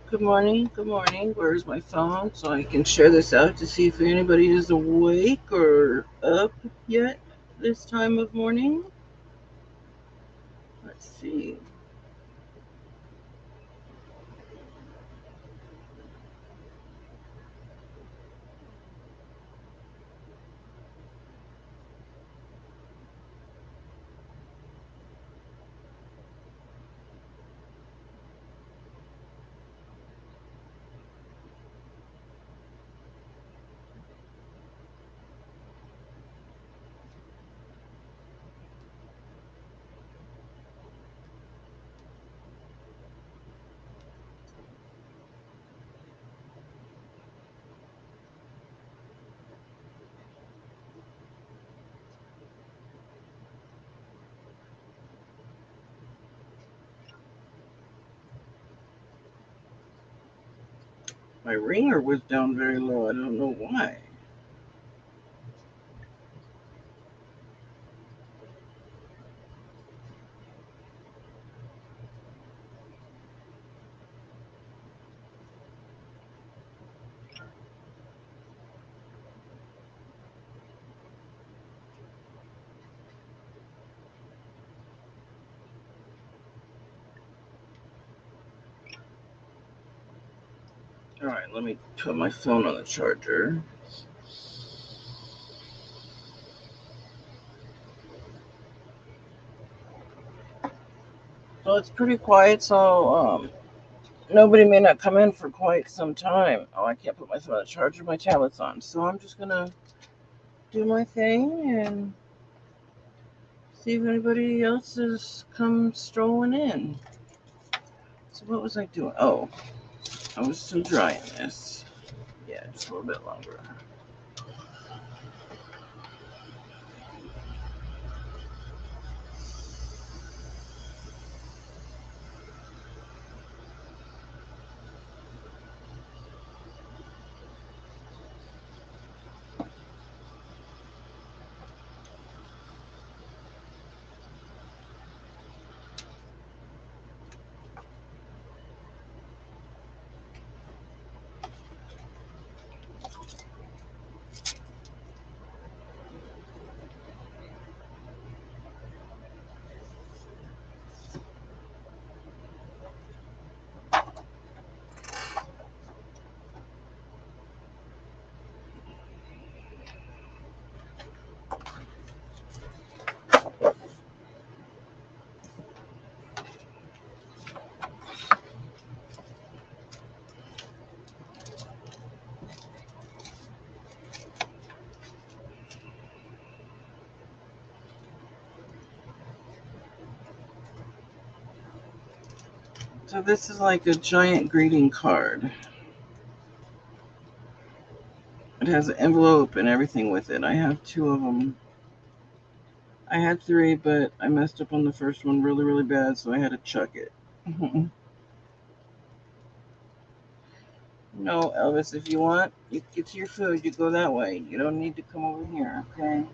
Good morning, good morning. Where's my phone so I can share this out to see if anybody is awake or up yet this time of morning? Let's see. My ringer was down very low. I don't know why. All right, let me put my phone on the charger. So it's pretty quiet, so nobody may not come in for quite some time. Oh, I can't put my phone on the charger. My tablet's on. So I'm just going to do my thing and see if anybody else has come strolling in. So what was I doing? Oh, I was still drying this. Yeah, just a little bit longer. So this is like a giant greeting card. It has an envelope and everything with it. I have two of them. I had three, but I messed up on the first one really, really bad, so I had to chuck it. No, Elvis, if you want, you get to your food, you go that way. You don't need to come over here, okay?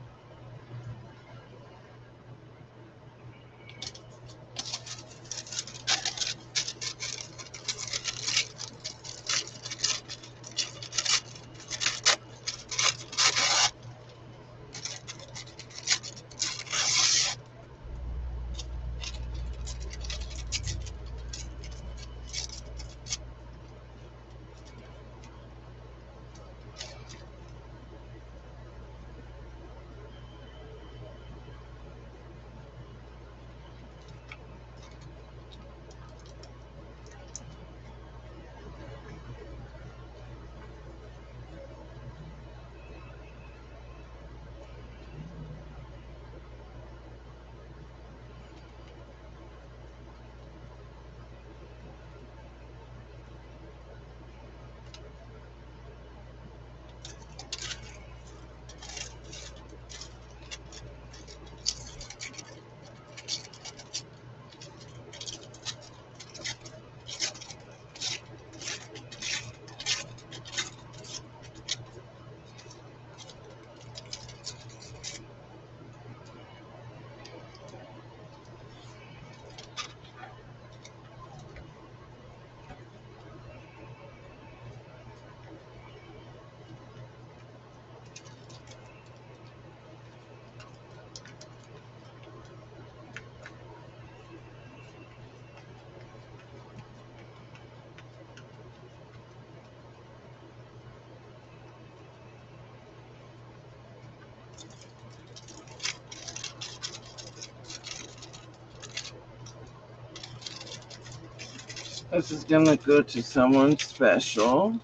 This is gonna go to someone special.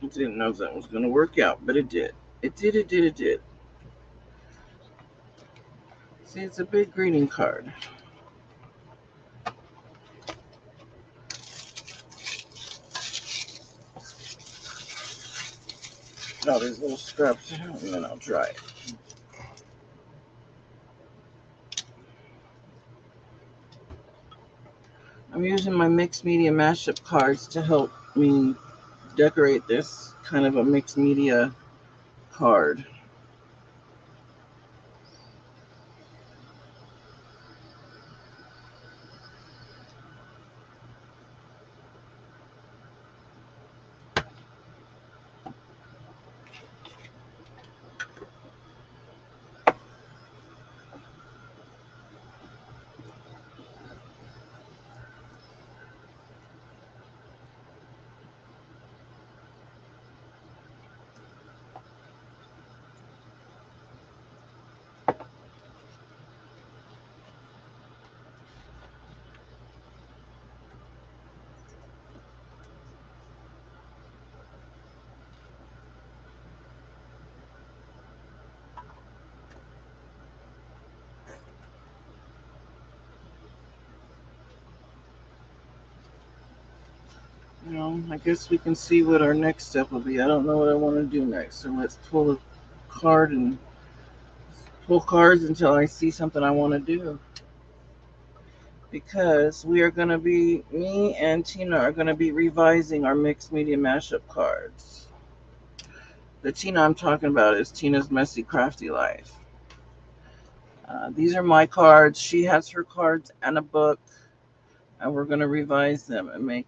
I didn't know that was gonna work out, but it did. It did. See, it's a big greeting card. All these little scraps out, and then I'll dry it. I'm using my mixed media mashup cards to help me decorate this kind of a mixed media card. I guess we can see what our next step will be. I don't know what I want to do next, so let's pull a card and pull cards until I see something I want to do. Because we are going to be, me and Tina are going to be revising our mixed media mashup cards. The Tina I'm talking about is Tina's Messy Crafty Life. These are my cards. She has her cards and a book, and we're going to revise them and make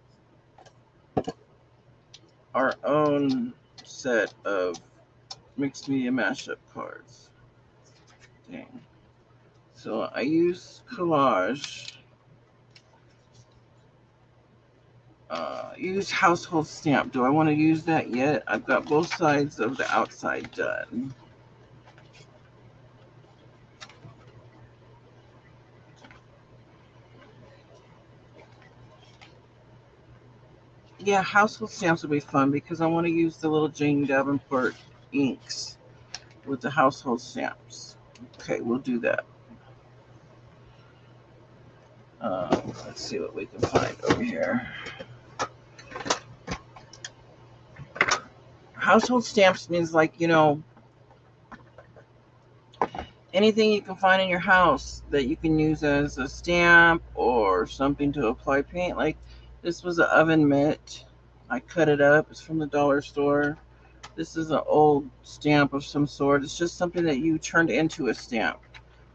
our own set of mixed media mashup cards. Dang. So I use collage. Use household stamp. Do I want to use that yet? I've got both sides of the outside done. Yeah, household stamps will be fun because I want to use the little Jane Davenport inks with the household stamps. Okay, we'll do that. Let's see what we can find over here. Household stamps means like, anything you can find in your house that you can use as a stamp or something to apply paint. Like this was an oven mitt. I cut it up. It's from the dollar store. This is an old stamp of some sort. It's just something that you turned into a stamp.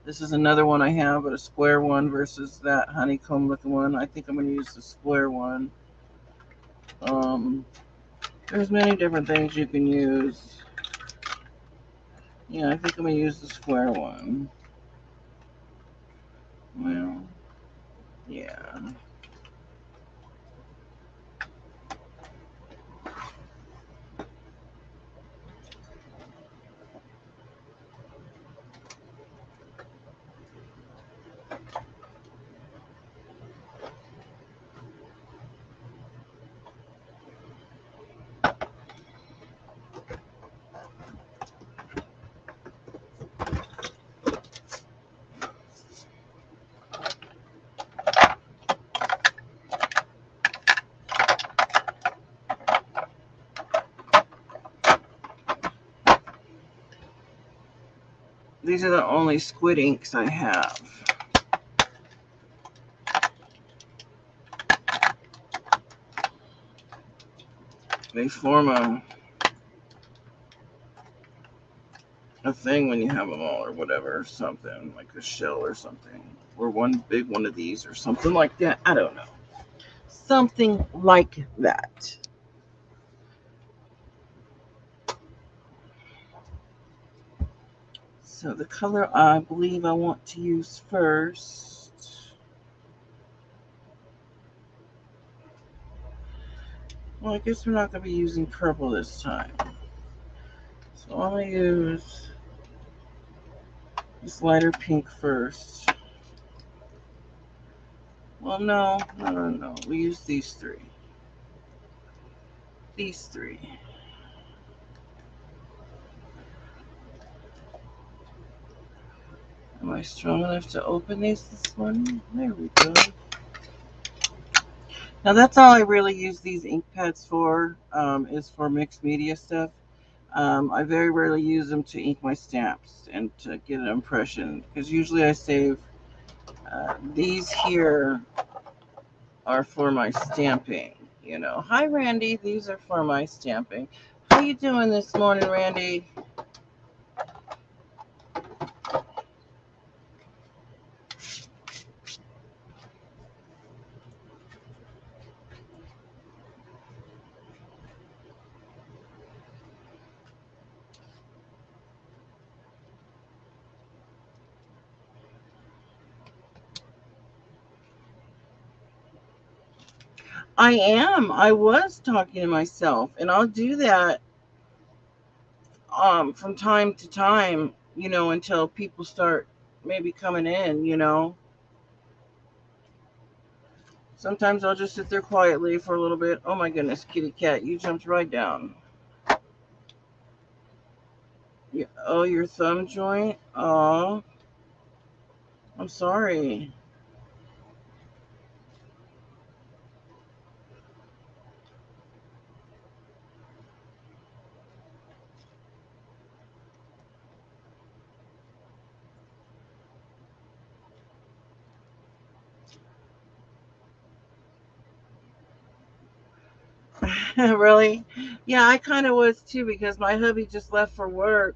This is another one I have, but a square one versus that honeycomb looking one. I think I'm going to use the square one. There's many different things you can use. Yeah, I think I'm going to use the square one. Well, yeah. These are the only squid inks I have. They form a thing when you have them all or whatever, something like a shell or something, or one big one of these or something like that. I don't know. Something like that. So the color I believe I want to use first, well, I guess we're not going to be using purple this time. So I'm going to use this lighter pink first. Well, no. We use these three. These three. Am I strong enough to open these this one? There we go. Now that's all I really use these ink pads for, is for mixed media stuff. I very rarely use them to ink my stamps and to get an impression, because usually I save these here are for my stamping. You know, hi Randy, these are for my stamping. How you doing this morning, Randy? I am. I was talking to myself, and I'll do that from time to time, you know, until people start maybe coming in, you know. Sometimes I'll just sit there quietly for a little bit. Oh my goodness, kitty cat, you jumped right down. Oh, your thumb joint? Oh, I'm sorry. Really? Yeah, I kind of was too, because my hubby just left for work,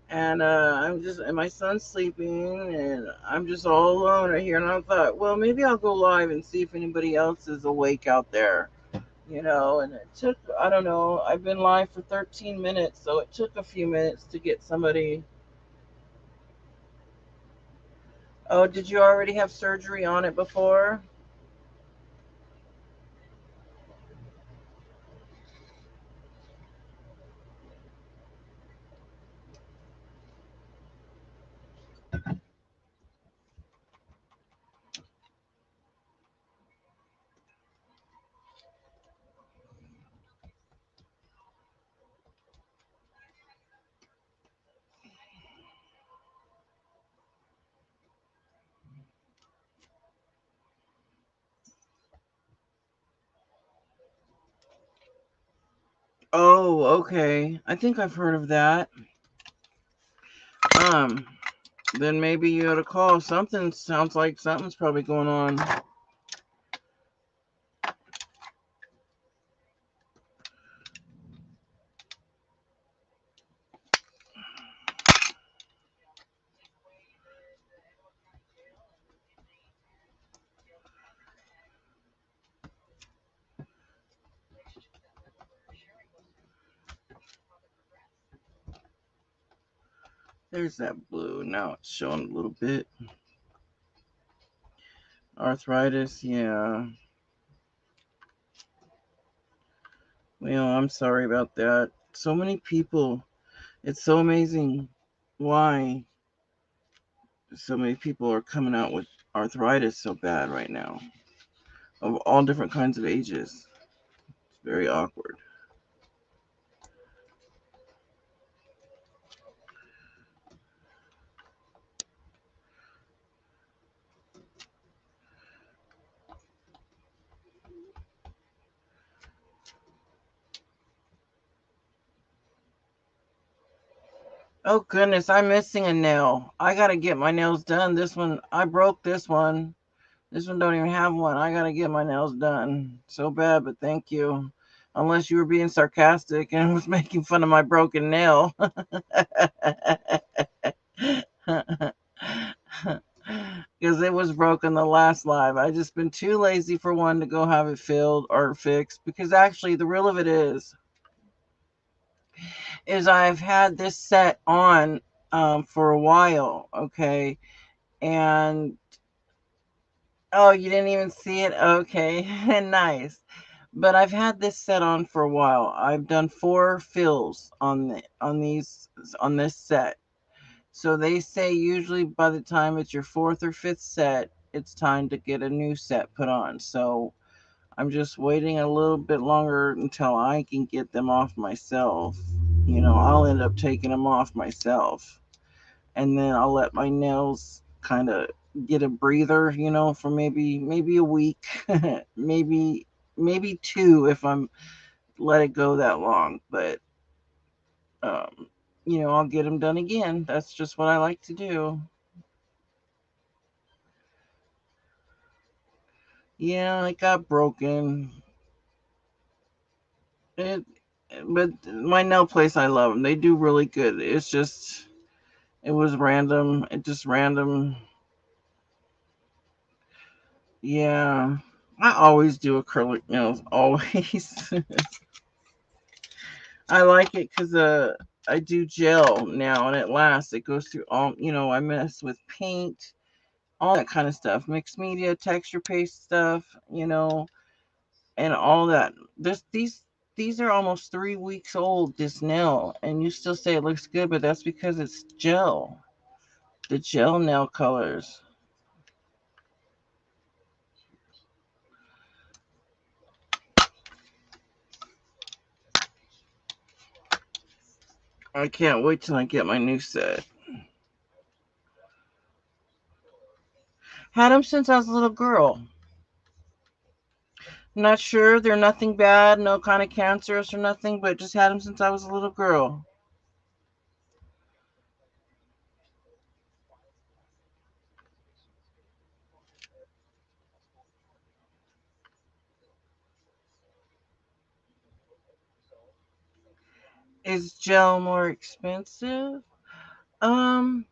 and and my son's sleeping, and I'm just all alone right here. And I thought, well, maybe I'll go live and see if anybody else is awake out there, you know. And it took, I don't know, I've been live for 13 minutes, so it took a few minutes to get somebody. Oh, did you already have surgery on it before? Oh, okay. I think I've heard of that. Um, then maybe you ought to call. Something sounds like something's probably going on. There's that blue. Now it's showing a little bit. Arthritis, yeah. Well, I'm sorry about that. So many people. It's so amazing why so many people are coming out with arthritis so bad right now, of all different kinds of ages. It's very awkward. Oh goodness, I'm missing a nail. I gotta get my nails done. This one, I broke this one. This one don't even have one. I gotta get my nails done. So bad, but thank you. Unless you were being sarcastic and was making fun of my broken nail. Because it was broken the last live. I just been too lazy for one to go have it filled or fixed. Because actually, the real of it is I've had this set on for a while. Okay, and oh, you didn't even see it. Okay, nice. But I've had this set on for a while. I've done 4 fills on this set. So they say usually by the time it's your 4th or 5th set, it's time to get a new set put on. So I'm just waiting a little bit longer until I can get them off myself. I'll end up taking them off myself. And then I'll let my nails kind of get a breather, for maybe a week, maybe 2 if I'm let it go that long. But um, I'll get them done again. That's just what I like to do. Yeah, it got broken. It, but my nail place, I love them. They do really good. It was random. It just random. Yeah, I always do acrylic nails. Always. I like it because I do gel now and it lasts. It goes through all. I mess with paint, all that kind of stuff, mixed media, texture paste stuff. And all that. These are almost 3 weeks old. This nail, and you still say it looks good, but that's because it's gel. The gel nail colors. I can't wait till I get my new set. Had them since I was a little girl. Not sure. They're nothing bad, no kind of cancerous or nothing, but just had them since I was a little girl. Is gel more expensive? Um,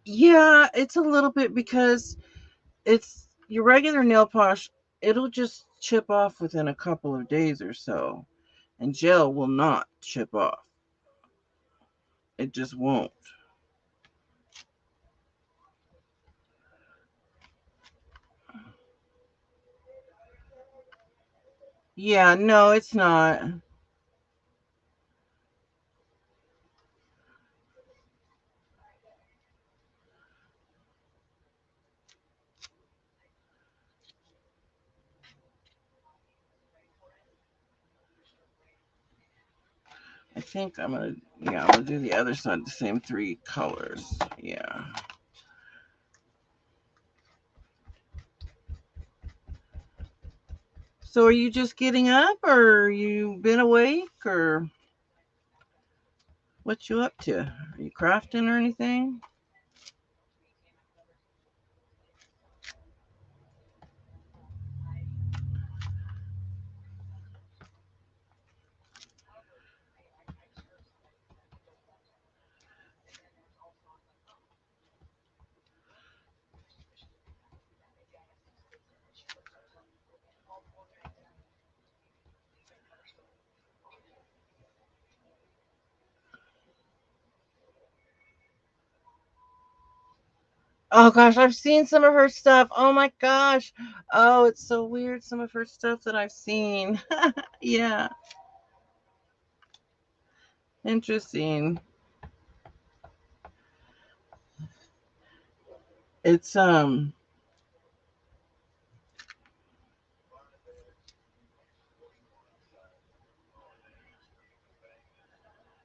yeah, it's a little bit because it's your regular nail polish, it'll just chip off within a couple of days or so. And gel will not chip off. It just won't. Yeah, no, it's not. I think I'm gonna do the other side, the same 3 colors. Yeah. So are you just getting up or you been awake or what you up to? Are you crafting or anything? Oh gosh, I've seen some of her stuff. Oh my gosh. Oh, it's so weird. Some of her stuff that I've seen. Yeah, interesting. It's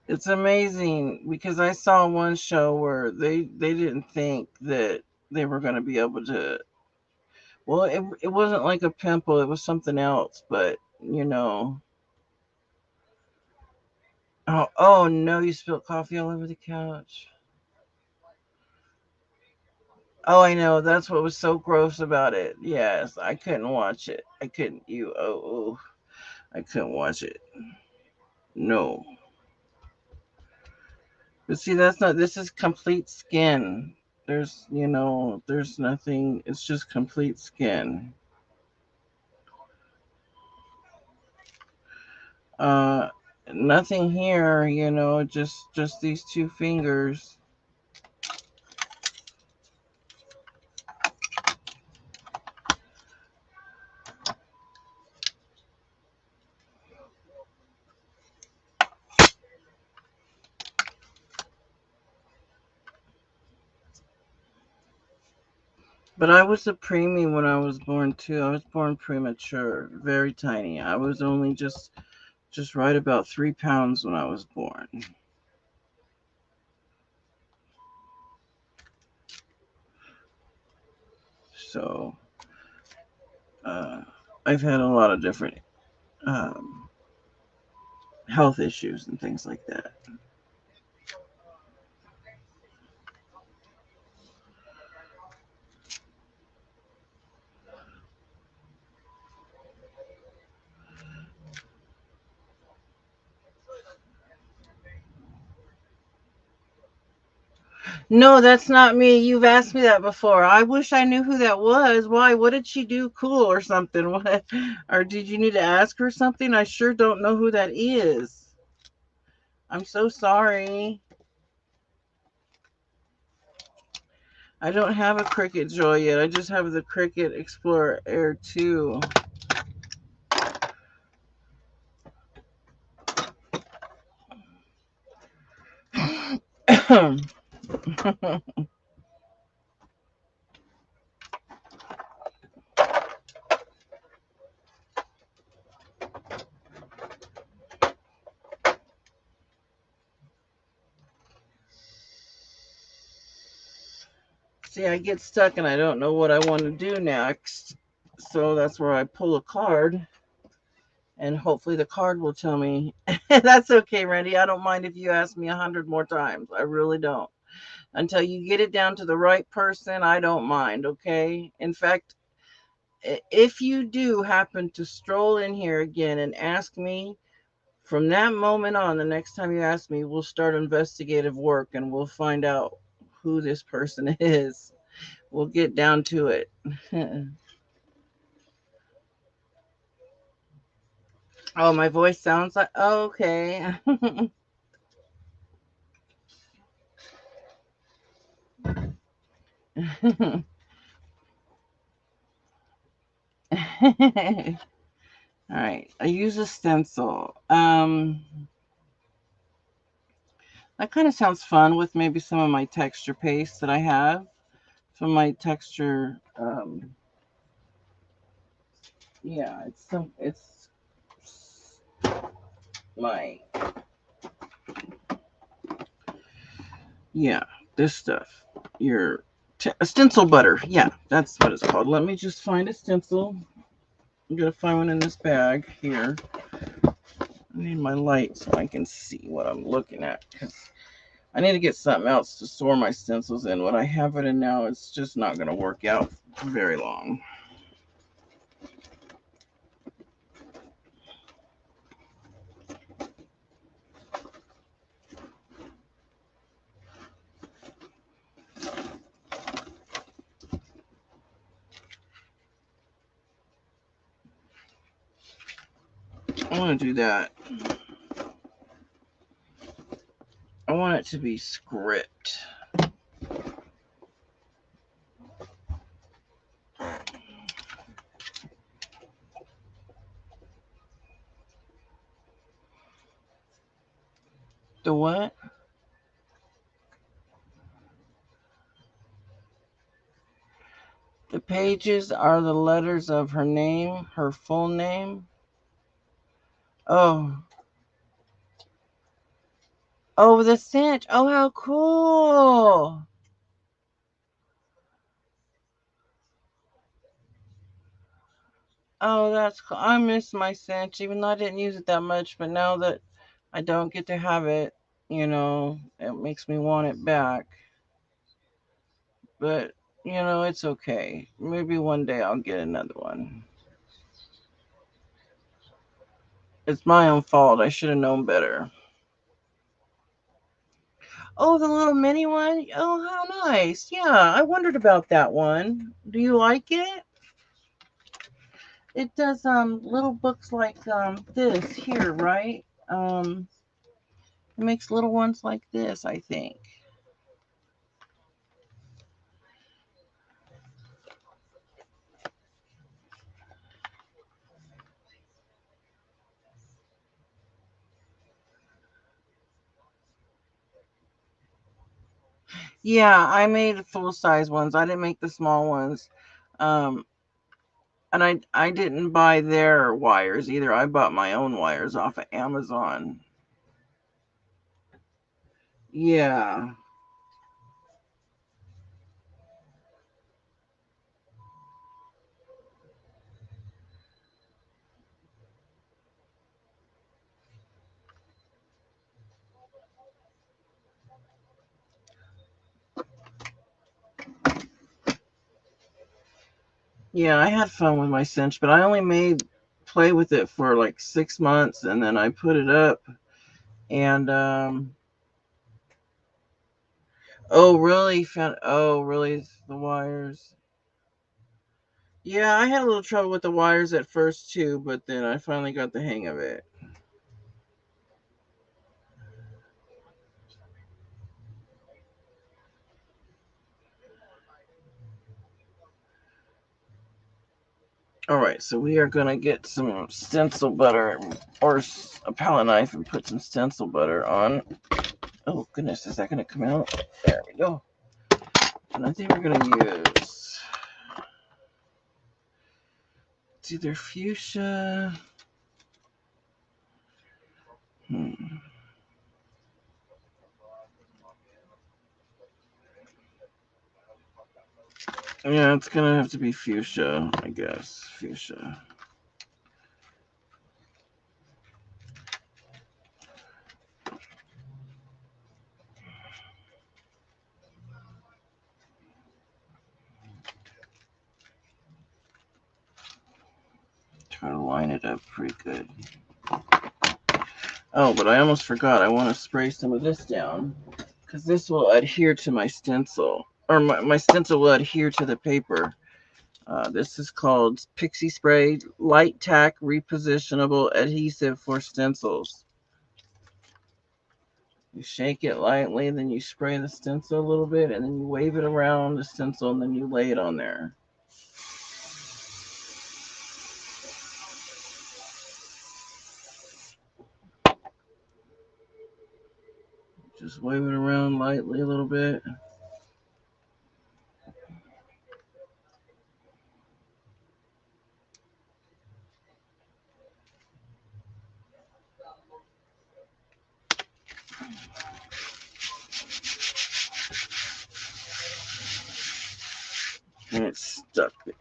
it's amazing because I saw one show where they didn't think that they were going to be able to. Well, it wasn't like a pimple, it was something else, but Oh no, you spilled coffee all over the couch. Oh, I know. That's what was so gross about it. Yes, I couldn't watch it. I couldn't. I couldn't watch it. No. But see, that's not. This is complete skin. There's nothing. It's just complete skin. Uh, Nothing here. Just these two fingers. But I was a preemie when I was born too. I was born premature, very tiny. I was only just right about 3 pounds when I was born. So uh, I've had a lot of different um, health issues and things like that. No, that's not me. You've asked me that before. I wish I knew who that was. Why? What did she do cool or something? What? Or did you need to ask her something? I sure don't know who that is. I'm so sorry. I don't have a Cricut Joy yet. I just have the Cricut Explorer Air 2. See, I get stuck and I don't know what I want to do next. So that's where I pull a card and hopefully the card will tell me. That's okay, Randy. I don't mind if you ask me 100 more times. I really don't. Until you get it down to the right person, I don't mind, okay? In fact, if you do happen to stroll in here again and ask me, from that moment on, the next time you ask me, we'll start investigative work and we'll find out who this person is. We'll get down to it. Oh, my voice sounds like, oh, okay. All right, I use a stencil. That kind of sounds fun with maybe some of my texture paste that I have. Some of my texture, yeah, it's my, yeah, this stuff. Your stencil butter. Yeah, that's what it's called. Let me just find a stencil. I'm gonna find one in this bag here. I need my light so I can see what I'm looking at because I need to get something else to store my stencils in. What I have it in now, it's just not going to work out very long. I want to do that. I want it to be script. The what? The pages are the letters of her name, her full name. Oh, oh, the cinch. Oh, how cool. Oh, that's cool. I miss my cinch, even though I didn't use it that much. But now that I don't get to have it, it makes me want it back. But, it's okay. Maybe one day I'll get another one. It's my own fault. I should have known better. Oh, the little mini one? Oh, how nice. Yeah, I wondered about that one. Do you like it? It does little books like this here, right? It makes little ones like this, I think. Yeah, I made full size ones. I didn't make the small ones. Um, and I didn't buy their wires either. I bought my own wires off of Amazon. Yeah. Yeah, I had fun with my cinch, but I only play with it for like 6 months, and then I put it up. And oh really? Oh really? The wires? Yeah, I had a little trouble with the wires at first too, but then I finally got the hang of it. All right, so we are gonna get some stencil butter or a palette knife and put some stencil butter on. Oh goodness, is that gonna come out? There we go. And I think we're gonna use, it's either fuchsia. Yeah, it's gonna have to be fuchsia, I guess. Fuchsia. Try to line it up pretty good. Oh, but I almost forgot. I want to spray some of this down because this will adhere to my stencil, or my stencil will adhere to the paper. This is called Pixie Spray Light Tack Repositionable Adhesive for Stencils. You shake it lightly, then you spray the stencil a little bit, and then you wave it around the stencil, and then you lay it on there. Just wave it around lightly a little bit. And it's stuck there.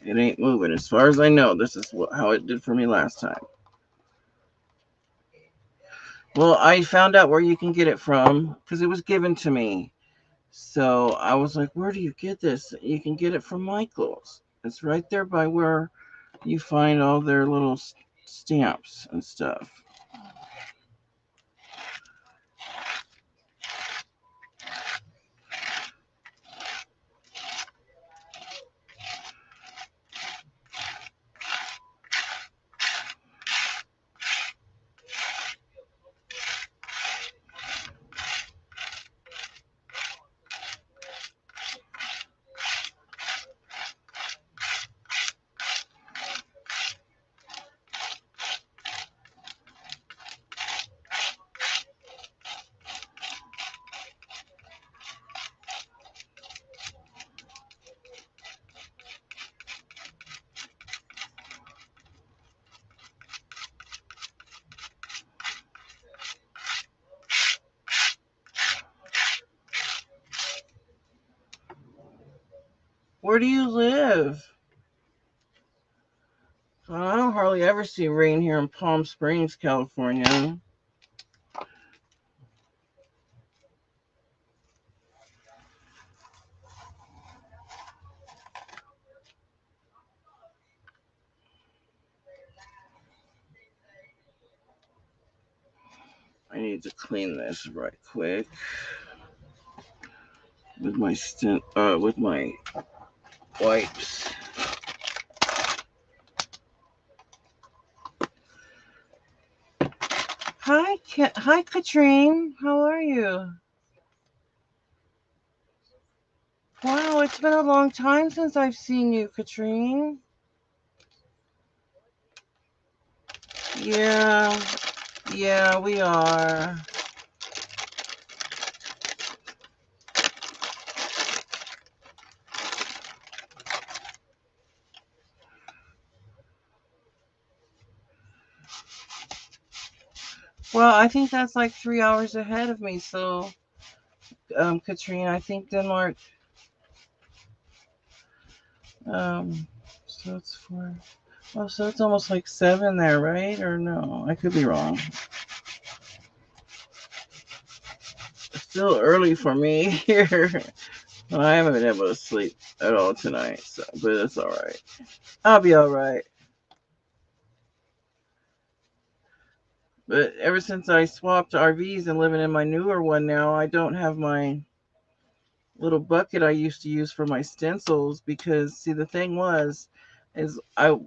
It ain't moving. As far as I know, this is how it did for me last time. Well, I found out where you can get it from because it was given to me. So I was like, where do you get this? You can get it from Michael's. It's right there by where you find all their little stamps and stuff. Where do you live? I don't hardly ever see rain here in Palm Springs, California. I need to clean this right quick with my with my wipes. Hi, Katrine. How are you? Wow, it's been a long time since I've seen you, Katrine. Yeah, we are. Well, I think that's like 3 hours ahead of me. So, Katrine, I think Denmark. So it's 4. Oh, so it's almost like 7 there, right? Or no? I could be wrong. It's still early for me here. I haven't been able to sleep at all tonight, so but it's all right. I'll be all right. But ever since I swapped RVs and living in my newer one now, I don't have my little bucket I used to use for my stencils because see the thing was is I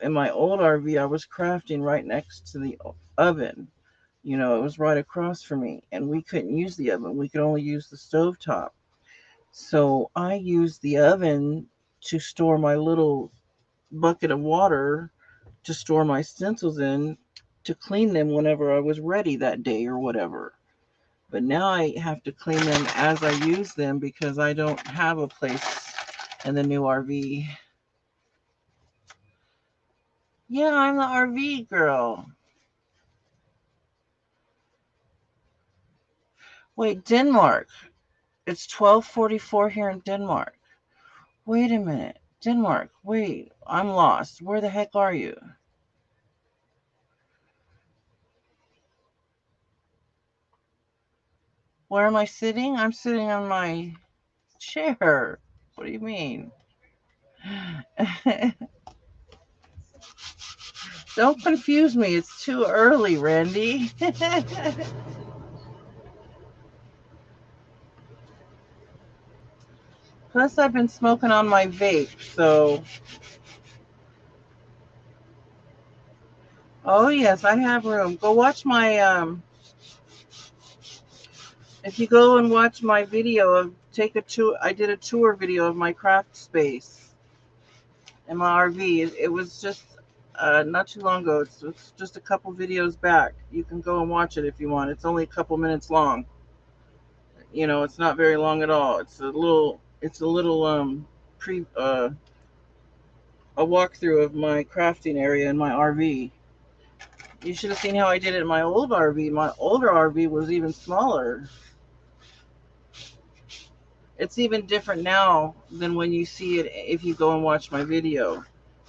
in my old RV I was crafting right next to the oven. You know, it was right across from me and we couldn't use the oven. We could only use the stovetop. So I used the oven to store my little bucket of water to store my stencils in to clean them whenever I was ready that day or whatever. But now I have to clean them as I use them because I don't have a place in the new RV. Yeah, I'm the RV girl. Wait, Denmark. It's 12:44 here in Denmark. Wait a minute. Denmark. Wait, I'm lost. Where the heck are you? Where am I sitting? I'm sitting on my chair. What do you mean? Don't confuse me. It's too early, Randy. Plus, I've been smoking on my vape, so. Oh, yes, I have room. Go watch my, if you go and watch my video of, take a tour, I did a tour video of my craft space in my RV. It was just not too long ago. It's just a couple videos back. You can go and watch it if you want. It's only a couple minutes long. You know, it's not very long at all. It's a little, a walkthrough of my crafting area in my RV. You should have seen how I did it in my old RV. My older RV was even smaller. It's even different now than when you see it if you go and watch my video.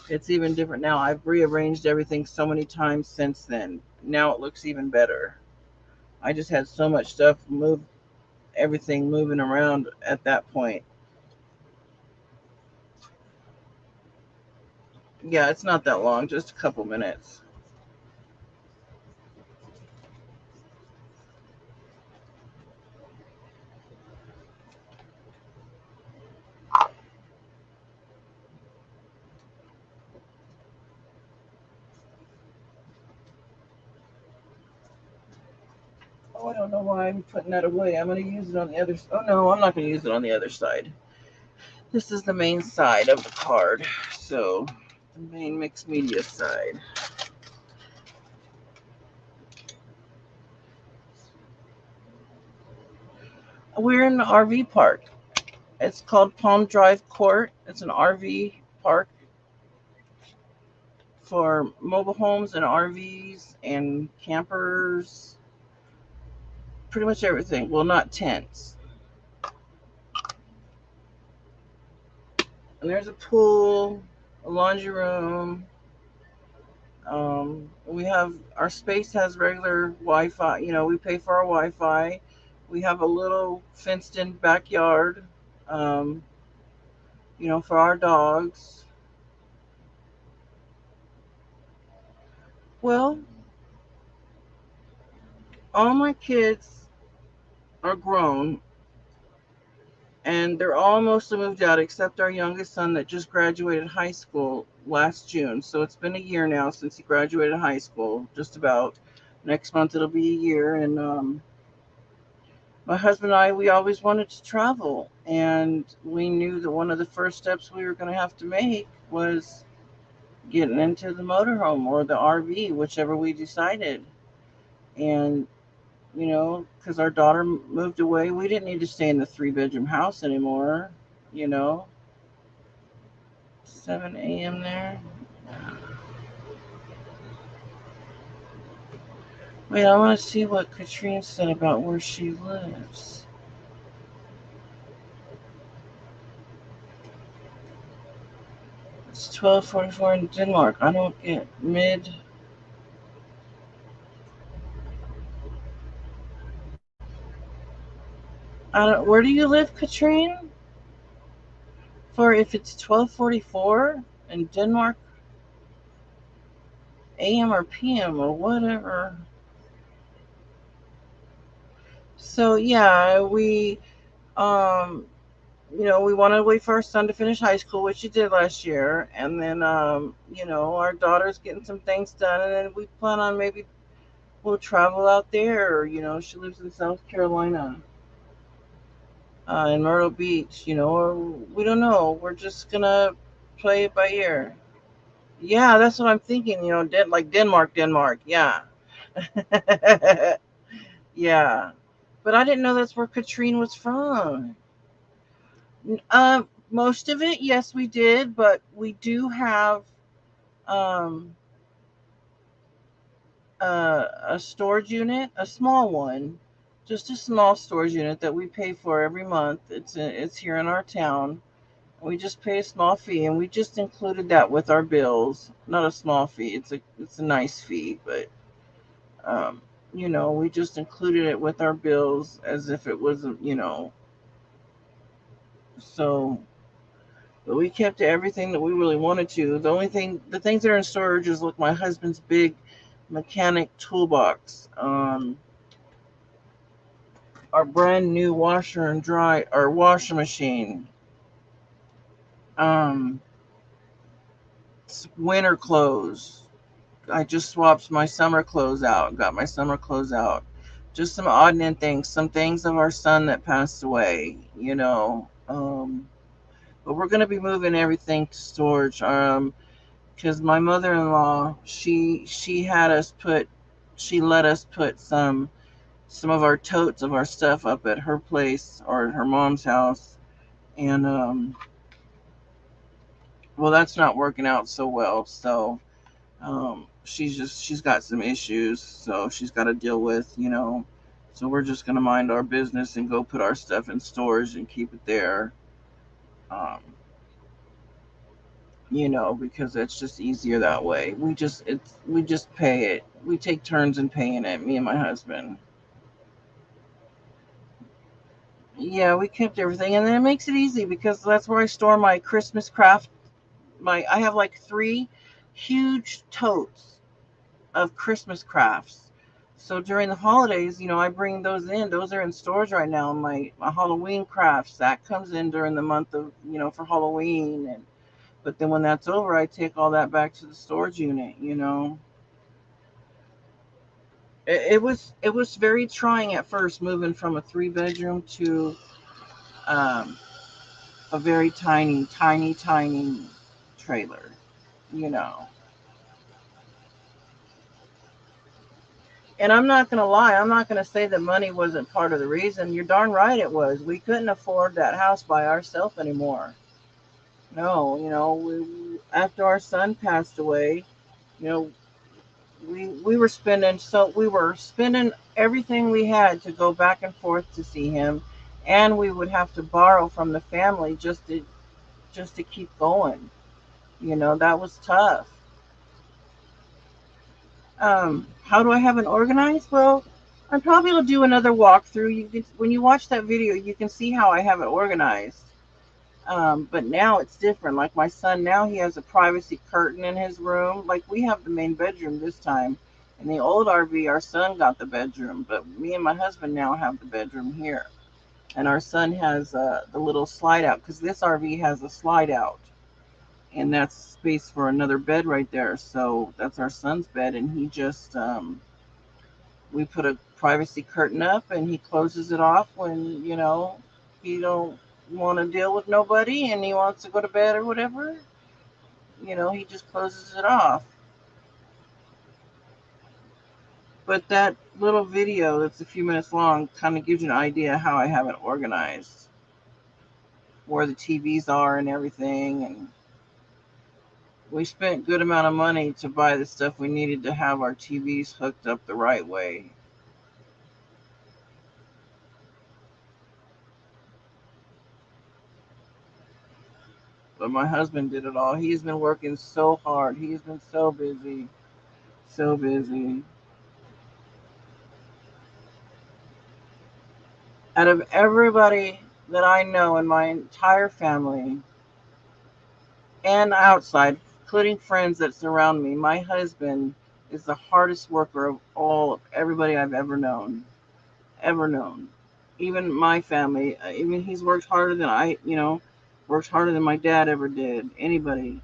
It's even different now. I've rearranged everything so many times since then. Now it looks even better. I just had so much stuff everything moving around at that point. Yeah, it's not that long, just a couple minutes. Oh, I don't know why I'm putting that away. I'm going to use it on the other side. Oh, no, I'm not going to use it on the other side. This is the main side of the card. So, the main mixed media side. We're in an RV park. It's called Palm Drive Court. It's an RV park for mobile homes and RVs and campers. Pretty much everything. Well, not tents. And there's a pool, a laundry room, We have our space has regular Wi-Fi. We pay for our Wi-Fi. We have a little fenced-in backyard. Um, for our dogs. Well, all my kids are grown, and they're all mostly moved out except our youngest son that just graduated high school last June. So it's been a year now since he graduated high school, just about. Next month it'll be a year. And my husband and I, we always wanted to travel, and we knew that one of the first steps we were going to have to make was getting into the motorhome or the RV, whichever we decided. And because our daughter moved away, we didn't need to stay in the three-bedroom house anymore. You know, 7 a.m. there. Wait, I want to see what Katrine said about where she lives. It's 12:44 in Denmark. I don't get mid. I don't. Where do you live, Katrine? For if it's 12:44 in Denmark, a.m. or p.m. or whatever. So yeah, um we wanted to wait for our son to finish high school, which he did last year, and then our daughter's getting some things done, and then we plan on maybe we'll travel out there. She lives in South Carolina, in Myrtle Beach. Or we don't know. We're just gonna play it by ear. Yeah, that's what I'm thinking. Like Denmark. Yeah, yeah. But I didn't know that's where Katrine was from. Most of it, yes, we did, but we do have um, a storage unit, a small one, just a small storage unit that we pay for every month. It's here in our town. We just pay a small fee, and we just included that with our bills. Not a small fee; it's a nice fee, but um, we just included it with our bills as if it was, so. But we kept everything that we really wanted to. The things that are in storage is like my husband's big mechanic toolbox, our brand new washer and dry, our washer machine, um, winter clothes. I just swapped my summer clothes out, got my summer clothes out. Just some odd and end things, some things of our son that passed away, but we're going to be moving everything to storage. Because my mother-in-law, she let us put some of our totes of our stuff up at her place or at her mom's house, and well, that's not working out so well. So she's got some issues, so she's got to deal with, So we're just gonna mind our business and go put our stuff in storage and keep it there. Um, because it's just easier that way. We just pay it. We take turns in paying it, me and my husband. Yeah, we kept everything, and then it makes it easy because that's where I store my Christmas craft. I have like three huge totes of Christmas crafts. So during the holidays, I bring those in. Those are in storage right now. My Halloween crafts that comes in during the month of for Halloween, and but then when that's over, I take all that back to the storage unit. It was very trying at first moving from a three-bedroom to um, a very tiny trailer. You know, and I'm not gonna lie. I'm not gonna say that money wasn't part of the reason. You're darn right it was. We couldn't afford that house by ourselves anymore. No, after our son passed away, you know, we were spending everything we had to go back and forth to see him, and we would have to borrow from the family just to keep going. That was tough. How do I have it organized? Well, I probably will do another walkthrough. When you watch that video, you can see how I have it organized. But now it's different. Like my son, now he has a privacy curtain in his room. Like we have the main bedroom this time. In the old RV, our son got the bedroom, but me and my husband now have the bedroom here. And our son has the little slide out because this RV has a slide out, and that's space for another bed right there. So that's our son's bed, and he just we put a privacy curtain up, and he closes it off when he don't want to deal with nobody, and he wants to go to bed or whatever. He just closes it off. But that little video that's a few minutes long kind of gives you an idea how I have it organized, where the TVs are and everything. And we spent good amount of money to buy the stuff we needed to have our TVs hooked up the right way. But my husband did it all. He's been working so hard. He's been so busy. So busy. Out of everybody that I know in my entire family and outside, including friends that surround me, my husband is the hardest worker of all of everybody I've ever known. Ever known. Even my family, even he's worked harder than worked harder than my dad ever did. Anybody.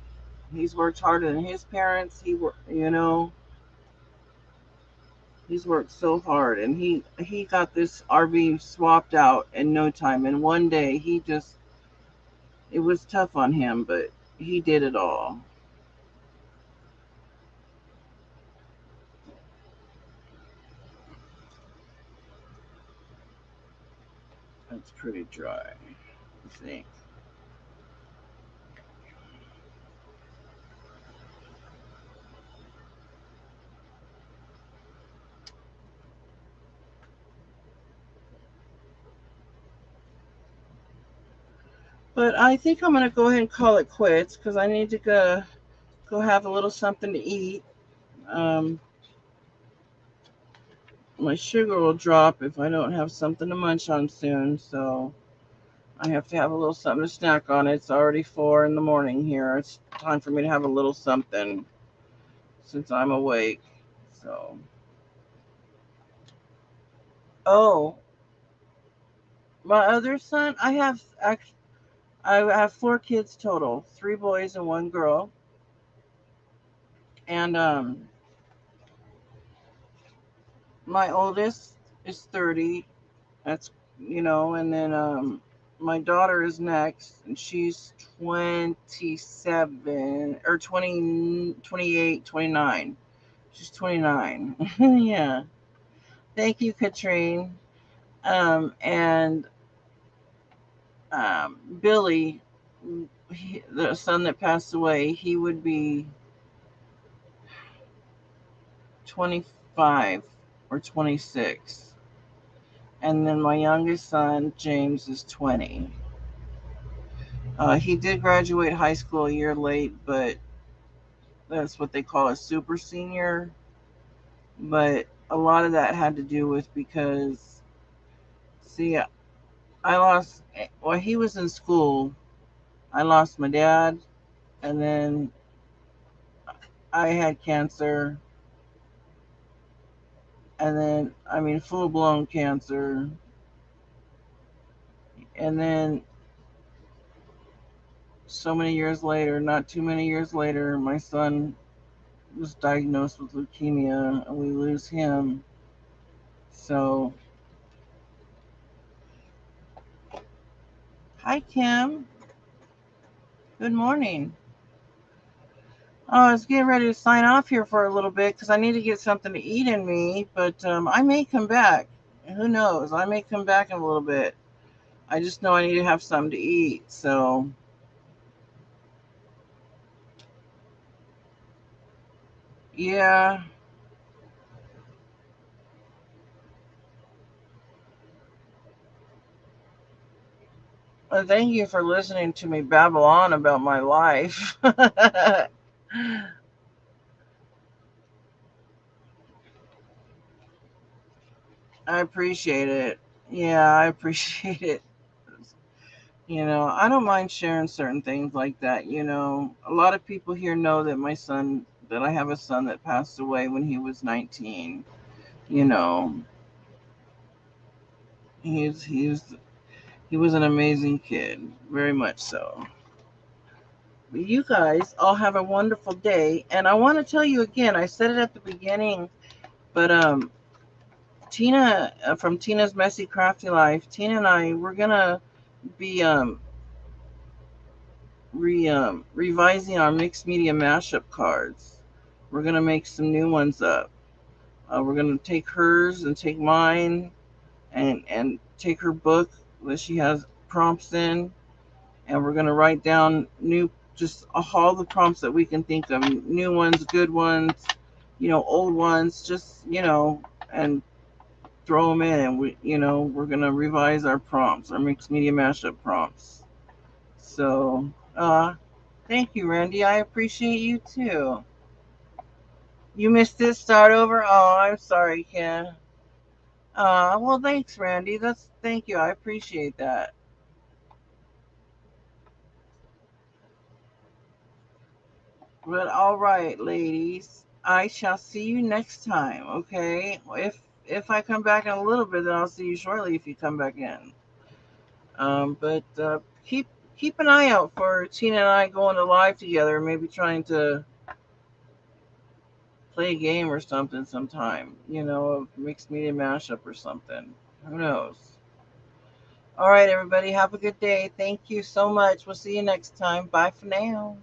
He's worked harder than his parents. He's worked so hard, and he got this RV swapped out in no time. And one day, it was tough on him, but he did it all. That's pretty dry, I think. But I think I'm gonna go ahead and call it quits because I need to go have a little something to eat. Um, my sugar will drop if I don't have something to munch on soon, so I have to have a little something to snack on. It's already 4 in the morning here. It's time for me to have a little something since I'm awake. So, oh, my other son, I have 4 kids total, 3 boys and 1 girl, and my oldest is 30. That's and then my daughter is next, and she's 27 or 20, 28, 29. She's 29. Yeah. Thank you, Katrine. And Billy, the son that passed away, he would be 25 or 26. And then my youngest son, James, is 20. He did graduate high school a year late, but that's what they call a super senior. But a lot of that had to do with because, see, while he was in school, I lost my dad, and then I had cancer, and then, I mean, full blown cancer. And then so many years later, not too many years later, my son was diagnosed with leukemia, and we lose him. So, hi, Kim. Good morning. Oh, I was getting ready to sign off here for a little bit because I need to get something to eat in me, but I may come back. Who knows? I may come back in a little bit. I just know I need to have something to eat. So, yeah. Well, thank you for listening to me babble on about my life. I appreciate it. Yeah, I appreciate it. I don't mind sharing certain things like that. A lot of people here know that that I have a son that passed away when he was 19. You know, he was an amazing kid, very much so. But you guys all have a wonderful day, and I want to tell you again. I said it at the beginning, but Tina from Tina's Messy Crafty Life, Tina and I, we're gonna be revising our mixed media mashup cards. We're gonna make some new ones up. We're gonna take hers and take mine, and take her book that she has prompts in, and we're gonna write down just all the prompts that we can think of, new ones, good ones, old ones, just and throw them in, and we're gonna revise our prompts, our mixed media mashup prompts. So, thank you, Randy. I appreciate you too. You missed it. Start over. Oh, I'm sorry, Ken. Well, thanks, Randy. Thank you. I appreciate that. But all right, ladies. I shall see you next time. Okay. If I come back in a little bit, then I'll see you shortly. If you come back in. But keep an eye out for Tina and I going to live together. Maybe trying to play a game or something sometime. A mixed media mashup or something. Who knows? All right, everybody. Have a good day. Thank you so much. We'll see you next time. Bye for now.